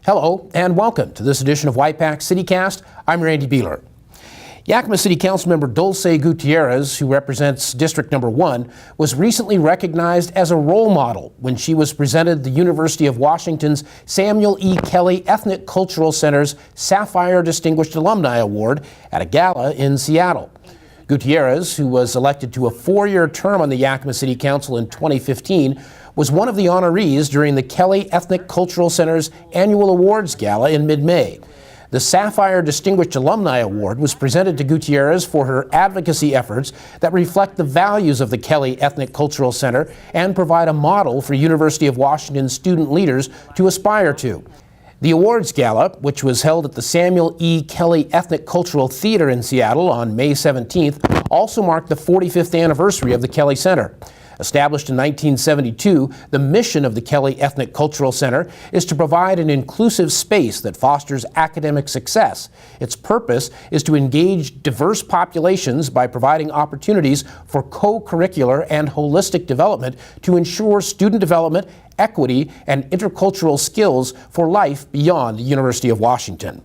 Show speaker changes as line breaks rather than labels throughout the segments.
Hello and welcome to this edition of Y-PAC CityCast. I'm Randy Beeler. Yakima City Council member Dulce Gutierrez, who represents District Number 1, was recently recognized as a role model when she was presented the University of Washington's Samuel E. Kelly Ethnic Cultural Center's Sapphire Distinguished Alumni Award at a gala in Seattle. Gutierrez, who was elected to a 4-year term on the Yakima City Council in 2015, was one of the honorees during the Kelly Ethnic Cultural Center's annual awards gala in mid-May. The Sapphire Distinguished Alumni Award was presented to Gutierrez for her advocacy efforts that reflect the values of the Kelly Ethnic Cultural Center and provide a model for University of Washington student leaders to aspire to. The awards gala, which was held at the Samuel E. Kelly Ethnic Cultural Theater in Seattle on May 17th, also marked the 45th anniversary of the Kelly Center. Established in 1972, the mission of the Kelly Ethnic Cultural Center is to provide an inclusive space that fosters academic success. Its purpose is to engage diverse populations by providing opportunities for co-curricular and holistic development to ensure student development, equity, and intercultural skills for life beyond the University of Washington.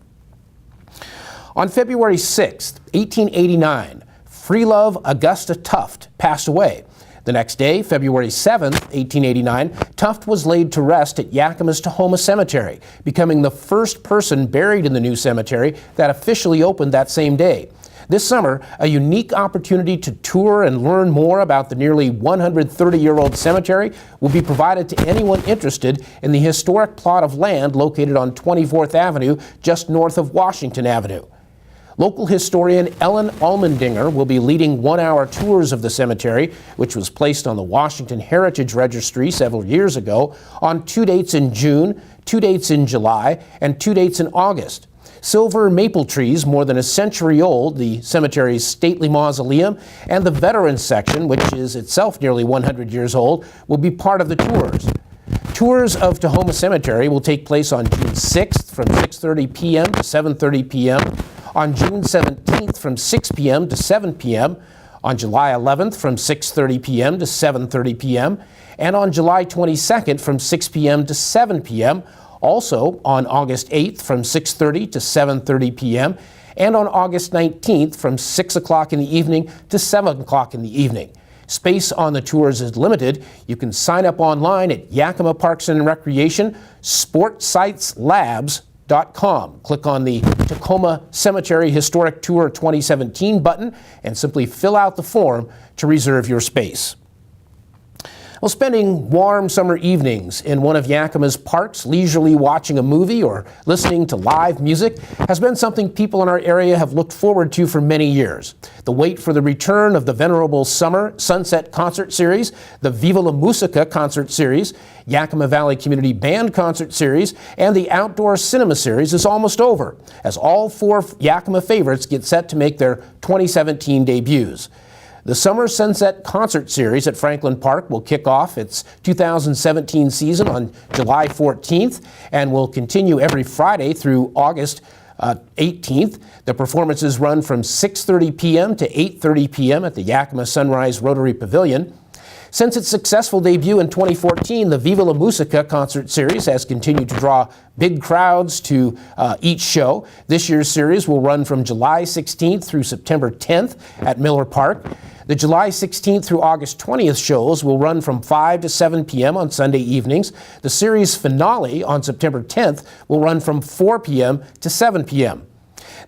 On February 6, 1889, Freelove Augusta Tuft passed away. The next day, February 7, 1889, Tuft was laid to rest at Yakima's Tahoma Cemetery, becoming the first person buried in the new cemetery that officially opened that same day. This summer, a unique opportunity to tour and learn more about the nearly 130-year-old cemetery will be provided to anyone interested in the historic plot of land located on 24th Avenue, just north of Washington Avenue. Local historian Ellen Almendinger will be leading one-hour tours of the cemetery, which was placed on the Washington Heritage Registry several years ago, on 2 dates in June, 2 dates in July, and 2 dates in August. Silver maple trees, more than a century old, the cemetery's stately mausoleum, and the veterans section, which is itself nearly 100 years old, will be part of the tours. Tours of Tahoma Cemetery will take place on June 6th from 6:30 p.m. to 7:30 p.m., on June 17th from 6 p.m. to 7 p.m., on July 11th from 6:30 p.m. to 7:30 p.m., and on July 22nd from 6 p.m. to 7 p.m., also on August 8th from 6:30 to 7:30 p.m., and on August 19th from 6 o'clock in the evening to 7 o'clock in the evening. Space on the tours is limited. You can sign up online at Yakima Parks and Recreation, sportsiteslabs.com. Click on the Tacoma Cemetery Historic Tour 2017 button and simply fill out the form to reserve your space. Well, spending warm summer evenings in one of Yakima's parks, leisurely watching a movie or listening to live music has been something people in our area have looked forward to for many years. The wait for the return of the venerable Summer Sunset Concert Series, the Viva la Musica Concert Series, Yakima Valley Community Band Concert Series, and the Outdoor Cinema Series is almost over, as all 4 Yakima favorites get set to make their 2017 debuts. The Summer Sunset Concert Series at Franklin Park will kick off its 2017 season on July 14th and will continue every Friday through August 18th. The performances run from 6:30 p.m. to 8:30 p.m. at the Yakima Sunrise Rotary Pavilion. Since its successful debut in 2014, the Viva la Musica Concert Series has continued to draw big crowds to each show. This year's series will run from July 16th through September 10th at Miller Park. The July 16th through August 20th shows will run from 5 to 7 p.m. on Sunday evenings. The series finale on September 10th will run from 4 p.m. to 7 p.m.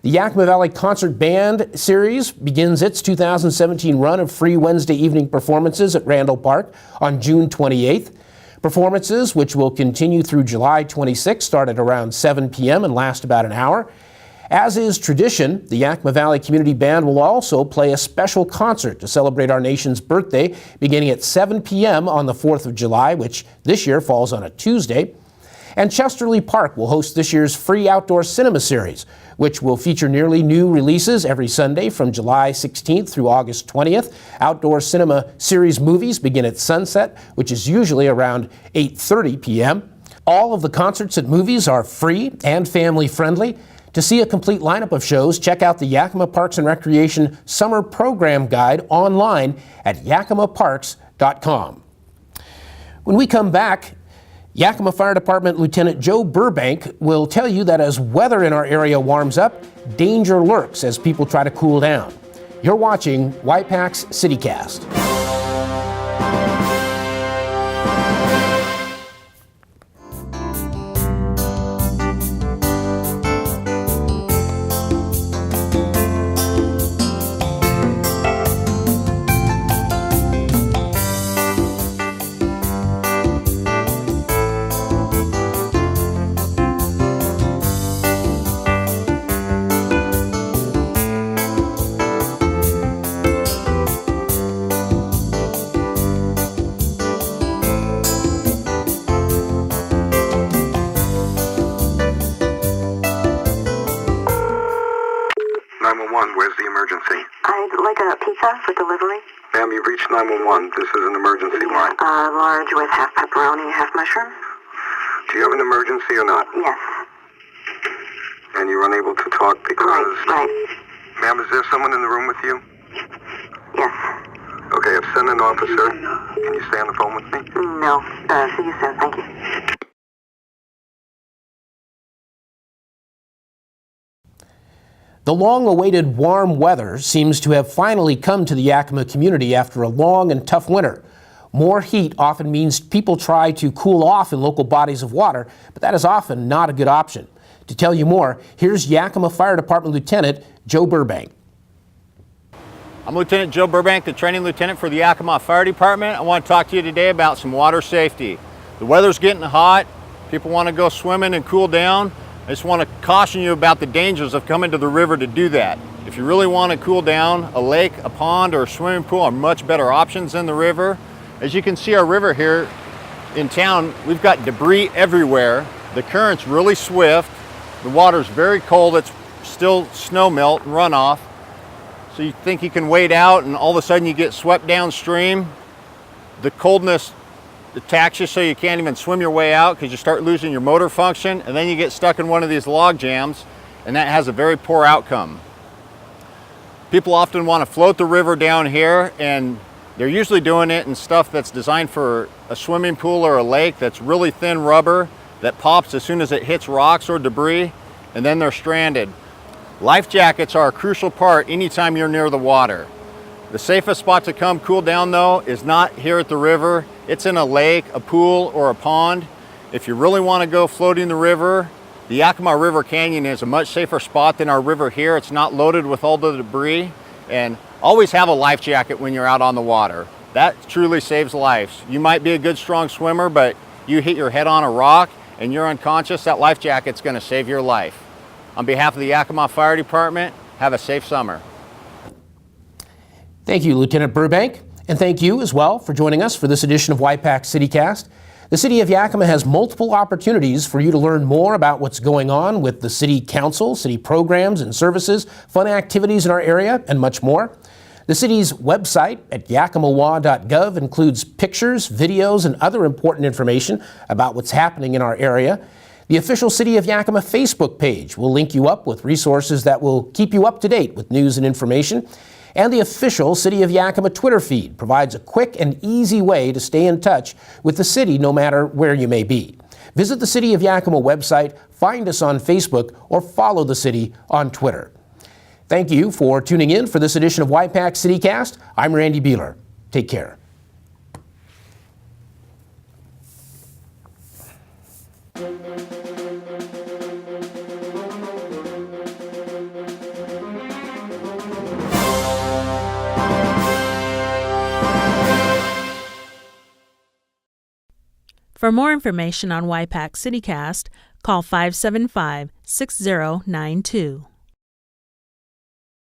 The Yakima Valley Concert Band Series begins its 2017 run of free Wednesday evening performances at Randall Park on June 28th. Performances, which will continue through July 26th, start at around 7 p.m. and last about an hour. As is tradition, the Yakima Valley Community Band will also play a special concert to celebrate our nation's birthday, beginning at 7 p.m. on the 4th of July, which this year falls on a Tuesday. And Chesterly Park will host this year's free Outdoor Cinema Series, which will feature nearly new releases every Sunday from July 16th through August 20th. Outdoor Cinema Series movies begin at sunset, which is usually around 8:30 p.m. All of the concerts and movies are free and family-friendly. To see a complete lineup of shows, check out the Yakima Parks and Recreation Summer Program Guide online at yakimaparks.com. When we come back, Yakima Fire Department Lieutenant Joe Burbank will tell you that as weather in our area warms up, danger lurks as people try to cool down. You're watching Y-PAC's CityCast.
911, where's the emergency?
I'd like a pizza for delivery.
Ma'am, you've reached 911. This is an emergency line.
Large with half pepperoni, half mushroom.
Do you have an emergency or not?
Yes.
And you're unable to talk because...
Right.
Ma'am, is there someone in the room with you?
Yes.
Okay, I've sent an officer. Can you stay on the phone with me?
No. See you soon. Thank you.
The long-awaited warm weather seems to have finally come to the Yakima community after a long and tough winter. More heat often means people try to cool off in local bodies of water, but that is often not a good option. To tell you more, here's Yakima Fire Department Lieutenant Joe Burbank.
I'm Lieutenant Joe Burbank, the training lieutenant for the Yakima Fire Department. I want to talk to you today about some water safety. The weather's getting hot. People want to go swimming and cool down. I just want to caution you about the dangers of coming to the river to do that. If you really want to cool down, a lake, a pond, or a swimming pool are much better options than the river. As you can see, our river here in town, we've got debris everywhere. The current's really swift. The water's very cold. It's still snow melt and runoff. So you think you can wade out and all of a sudden you get swept downstream. The coldness attacks you so you can't even swim your way out because you start losing your motor function, and then you get stuck in one of these log jams, and that has a very poor outcome. People often want to float the river down here, and they're usually doing it in stuff that's designed for a swimming pool or a lake that's really thin rubber that pops as soon as it hits rocks or debris, and then they're stranded. Life jackets are a crucial part anytime you're near the water. The safest spot to come cool down though is not here at the river. It's in a lake, a pool, or a pond. If you really want to go floating the river, the Yakima River Canyon is a much safer spot than our river here. It's not loaded with all the debris, and always have a life jacket when you're out on the water. That truly saves lives. You might be a good strong swimmer, but you hit your head on a rock and you're unconscious, that life jacket's going to save your life. On behalf of the Yakima Fire Department, have a safe summer.
Thank you, Lieutenant Burbank, and thank you as well for joining us for this edition of Y-PAC CityCast. The City of Yakima has multiple opportunities for you to learn more about what's going on with the City Council, city programs and services, fun activities in our area, and much more. The city's website at yakimawa.gov includes pictures, videos, and other important information about what's happening in our area. The official City of Yakima Facebook page will link you up with resources that will keep you up to date with news and information. And the official City of Yakima Twitter feed provides a quick and easy way to stay in touch with the city no matter where you may be. Visit the City of Yakima website, find us on Facebook, or follow the city on Twitter. Thank you for tuning in for this edition of Y-PAC CityCast. I'm Randy Beeler. Take care.
For more information on Y-PAC CityCast, call 575-6092.